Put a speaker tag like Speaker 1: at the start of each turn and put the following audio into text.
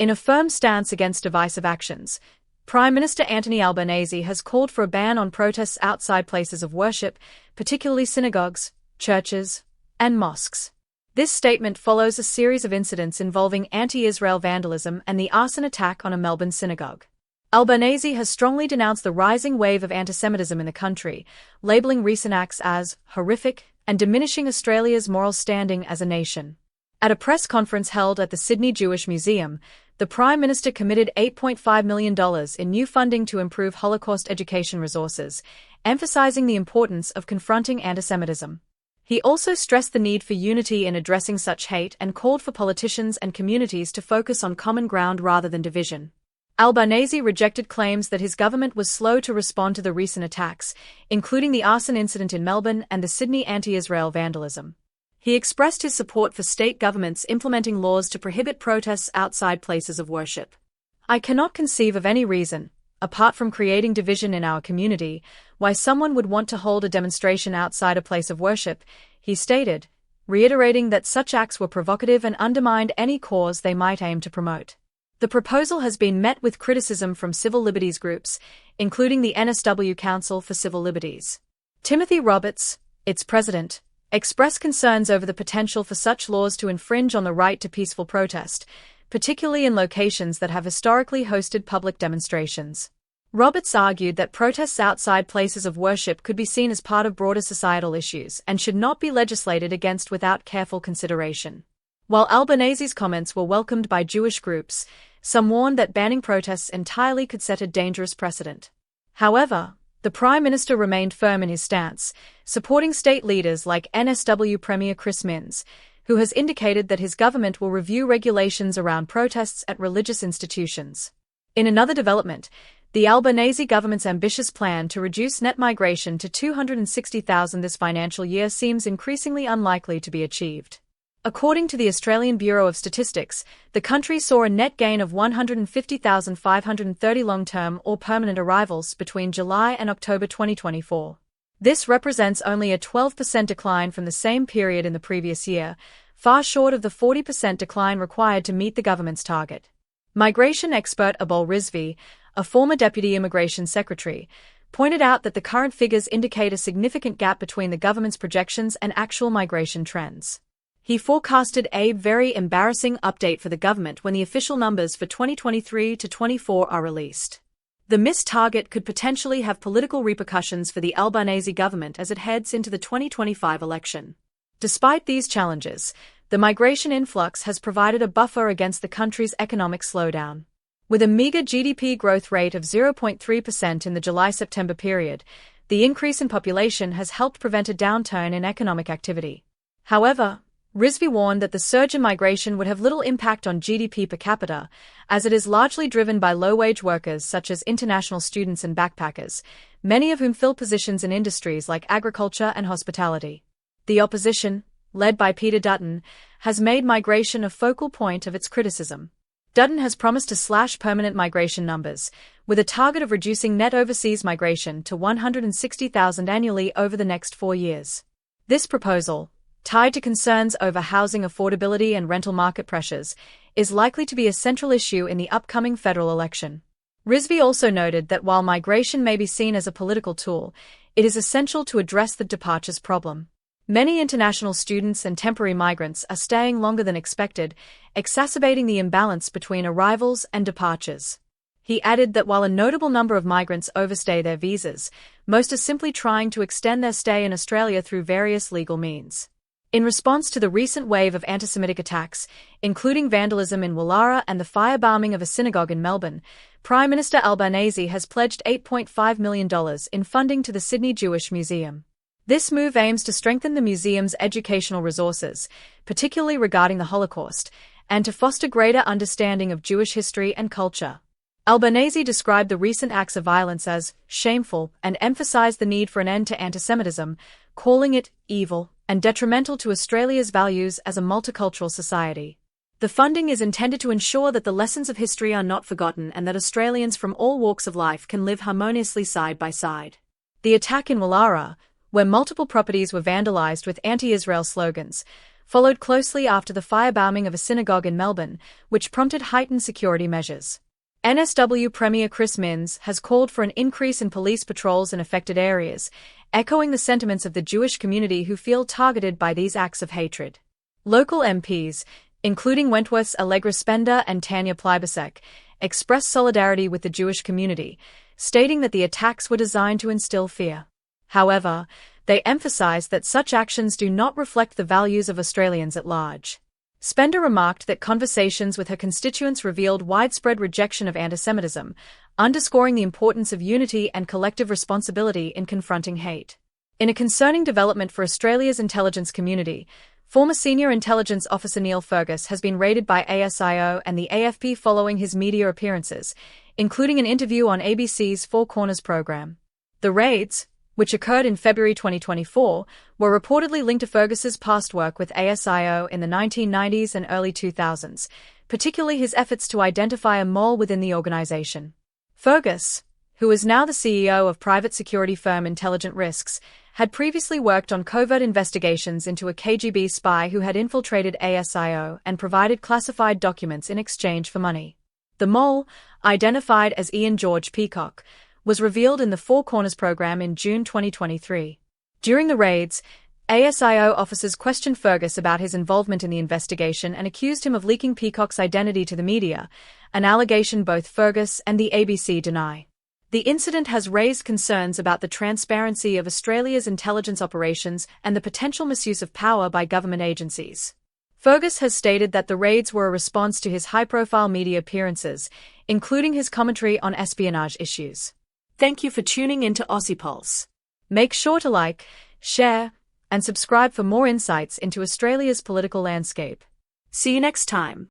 Speaker 1: In a firm stance against divisive actions, Prime Minister Anthony Albanese has called for a ban on protests outside places of worship, particularly synagogues, churches, and mosques. This statement follows a series of incidents involving anti-Israel vandalism and the arson attack on a Melbourne synagogue. Albanese has strongly denounced the rising wave of antisemitism in the country, labelling recent acts as horrific and diminishing Australia's moral standing as a nation. At a press conference held at the Sydney Jewish Museum, the Prime Minister committed $8.5 million in new funding to improve Holocaust education resources, emphasising the importance of confronting antisemitism. He also stressed the need for unity in addressing such hate and called for politicians and communities to focus on common ground rather than division. Albanese rejected claims that his government was slow to respond to the recent attacks, including the arson incident in Melbourne and the Sydney anti-Israel vandalism. He expressed his support for state governments implementing laws to prohibit protests outside places of worship. "I cannot conceive of any reason, apart from creating division in our community, why someone would want to hold a demonstration outside a place of worship," he stated, reiterating that such acts were provocative and undermined any cause they might aim to promote. The proposal has been met with criticism from civil liberties groups, including the NSW Council for Civil Liberties. Timothy Roberts, its president, expressed concerns over the potential for such laws to infringe on the right to peaceful protest, particularly in locations that have historically hosted public demonstrations. Roberts argued that protests outside places of worship could be seen as part of broader societal issues and should not be legislated against without careful consideration. While Albanese's comments were welcomed by Jewish groups, some warned that banning protests entirely could set a dangerous precedent. However, the Prime Minister remained firm in his stance, supporting state leaders like NSW Premier Chris Minns, who has indicated that his government will review regulations around protests at religious institutions. In another development, the Albanese government's ambitious plan to reduce net migration to 260,000 this financial year seems increasingly unlikely to be achieved. According to the Australian Bureau of Statistics, the country saw a net gain of 150,530 long-term or permanent arrivals between July and October 2024. This represents only a 12% decline from the same period in the previous year, far short of the 40% decline required to meet the government's target. Migration expert Abol Rizvi, a former Deputy Immigration Secretary, pointed out that the current figures indicate a significant gap between the government's projections and actual migration trends. He forecasted a very embarrassing update for the government when the official numbers for 2023 to 24 are released. The missed target could potentially have political repercussions for the Albanese government as it heads into the 2025 election. Despite these challenges, the migration influx has provided a buffer against the country's economic slowdown. With a meager GDP growth rate of 0.3% in the July-September period, the increase in population has helped prevent a downturn in economic activity. However, Rizvi warned that the surge in migration would have little impact on GDP per capita, as it is largely driven by low-wage workers such as international students and backpackers, many of whom fill positions in industries like agriculture and hospitality. The opposition, led by Peter Dutton, has made migration a focal point of its criticism. Dutton has promised to slash permanent migration numbers, with a target of reducing net overseas migration to 160,000 annually over the next 4 years. This proposal, tied to concerns over housing affordability and rental market pressures, is likely to be a central issue in the upcoming federal election. Rizvi also noted that while migration may be seen as a political tool, it is essential to address the departures problem. Many international students and temporary migrants are staying longer than expected, exacerbating the imbalance between arrivals and departures. He added that while a notable number of migrants overstay their visas, most are simply trying to extend their stay in Australia through various legal means. In response to the recent wave of anti-Semitic attacks, including vandalism in Woollahra and the firebombing of a synagogue in Melbourne, Prime Minister Albanese has pledged $8.5 million in funding to the Sydney Jewish Museum. This move aims to strengthen the museum's educational resources, particularly regarding the Holocaust, and to foster greater understanding of Jewish history and culture. Albanese described the recent acts of violence as shameful and emphasized the need for an end to antisemitism, calling it evil and detrimental to Australia's values as a multicultural society. The funding is intended to ensure that the lessons of history are not forgotten and that Australians from all walks of life can live harmoniously side by side. The attack in Woollahra, where multiple properties were vandalised with anti-Israel slogans, followed closely after the firebombing of a synagogue in Melbourne, which prompted heightened security measures. NSW Premier Chris Minns has called for an increase in police patrols in affected areas, echoing the sentiments of the Jewish community who feel targeted by these acts of hatred. Local MPs, including Wentworth's Allegra Spender and Tanya Plibersek, expressed solidarity with the Jewish community, stating that the attacks were designed to instill fear. However, they emphasized that such actions do not reflect the values of Australians at large. Spender remarked that conversations with her constituents revealed widespread rejection of antisemitism, underscoring the importance of unity and collective responsibility in confronting hate. In a concerning development for Australia's intelligence community, former senior intelligence officer Neil Fergus has been raided by ASIO and the AFP following his media appearances, including an interview on ABC's Four Corners program. The raids, which occurred in February 2024, were reportedly linked to Fergus's past work with ASIO in the 1990s and early 2000s, particularly his efforts to identify a mole within the organization. Fergus, who is now the CEO of private security firm Intelligent Risks, had previously worked on covert investigations into a KGB spy who had infiltrated ASIO and provided classified documents in exchange for money. The mole, identified as Ian George Peacock, was revealed in the Four Corners program in June 2023. During the raids, ASIO officers questioned Fergus about his involvement in the investigation and accused him of leaking Peacock's identity to the media, an allegation both Fergus and the ABC deny. The incident has raised concerns about the transparency of Australia's intelligence operations and the potential misuse of power by government agencies. Fergus has stated that the raids were a response to his high-profile media appearances, including his commentary on espionage issues. Thank you for tuning into Aussie Pulse. Make sure to like, share, and subscribe for more insights into Australia's political landscape. See you next time.